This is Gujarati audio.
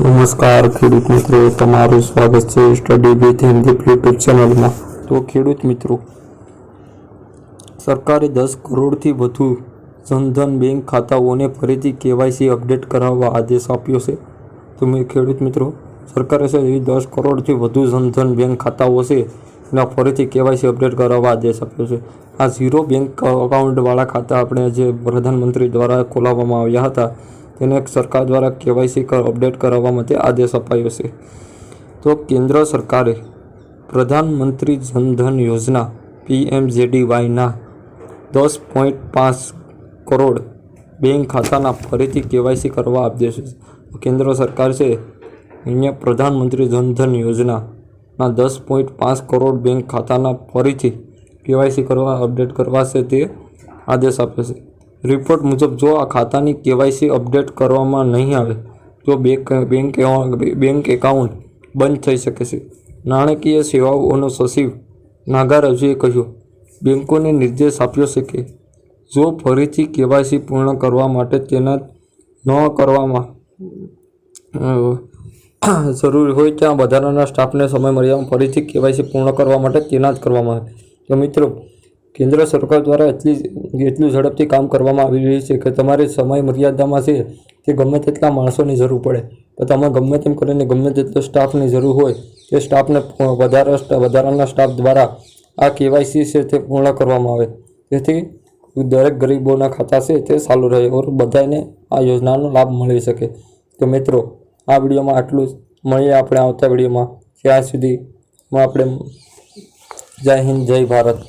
નમસ્કાર ખેડૂત મિત્રો, તમારું સ્વાગત છે સ્ટડી વિથ હિન્દી યુટ્યુબ ચેનલમાં। તો ખેડૂત મિત્રો, સરકારે 10 કરોડથી વધુ જનધન બેંક ખાતાઓને ફરીથી કેવાયસી અપડેટ કરાવવા આદેશ આપ્યો છે। તો ખેડૂત મિત્રો, સરકારે છે 10 કરોડથી વધુ જનધન બેંક ખાતાઓ છે એના ફરીથી કેવાયસી અપડેટ કરાવવા આદેશ આપ્યો છે। આ ઝીરો બેંક અકાઉન્ટવાળા ખાતા આપણે જે પ્રધાનમંત્રી દ્વારા ખોલાવવામાં આવ્યા હતા તેને સરકાર દ્વારા કેવાયસી અપડેટ કરાવવા માટે આદેશ અપાયો છે। તો કેન્દ્ર સરકારે પ્રધાનમંત્રી જનધન યોજના PMJDYના 10.5 કરોડ બેંક ખાતાના ફરીથી કેવાયસી કરવા આદેશ છે। કેન્દ્ર સરકાર છે અહીંયા પ્રધાનમંત્રી જનધન યોજનાના 10.5 કરોડ બેંક ખાતાના ફરીથી કેવાયસી કરવા અપડેટ કરવા છે તે આદેશ આપ્યો છે। રિપોર્ટ મુજબ જો આ ખાતાની કેવાયસી અપડેટ કરવામાં નહીં આવે તો બેંક એકાઉન્ટ બંધ થઈ શકે છે। નાણાકીય સેવાઓનો સચિવ નાગારજુએ કહ્યું, બેંકોને નિર્દેશ આપ્યો છે કે જો ફરીથી કેવાયસી પૂર્ણ કરવા માટે તૈનાત ન કરવામાં જરૂરી હોય ત્યાં વધારાના સ્ટાફને સમય મર્યાદામાં ફરીથી કેવાયસી પૂર્ણ કરવા માટે તૈનાત કરવામાં આવે। તો મિત્રો, કેન્દ્ર સરકાર દ્વારા એટલું ઝડપથી કામ કરવામાં આવી રહ્યું છે કે તમારી સમય મર્યાદામાં છે તે ગમે તેટલા માણસોની જરૂર પડે તો તમે ગમે તેમ કરીને ગમે તેટલો સ્ટાફની જરૂર હોય તે સ્ટાફને વધારાના સ્ટાફ દ્વારા આ કેવાયસી છે તે પૂર્ણ કરવામાં આવે, જેથી દરેક ગરીબોના ખાતા છે તે ચાલુ રહે ઓર બધાને આ યોજનાનો લાભ મળી શકે। તો મિત્રો, આ વિડીયોમાં આટલું જ, મળીએ આપણે આવતા વિડીયોમાં। ત્યાં સુધીમાં આપણે જય હિન્દ, જય ભારત।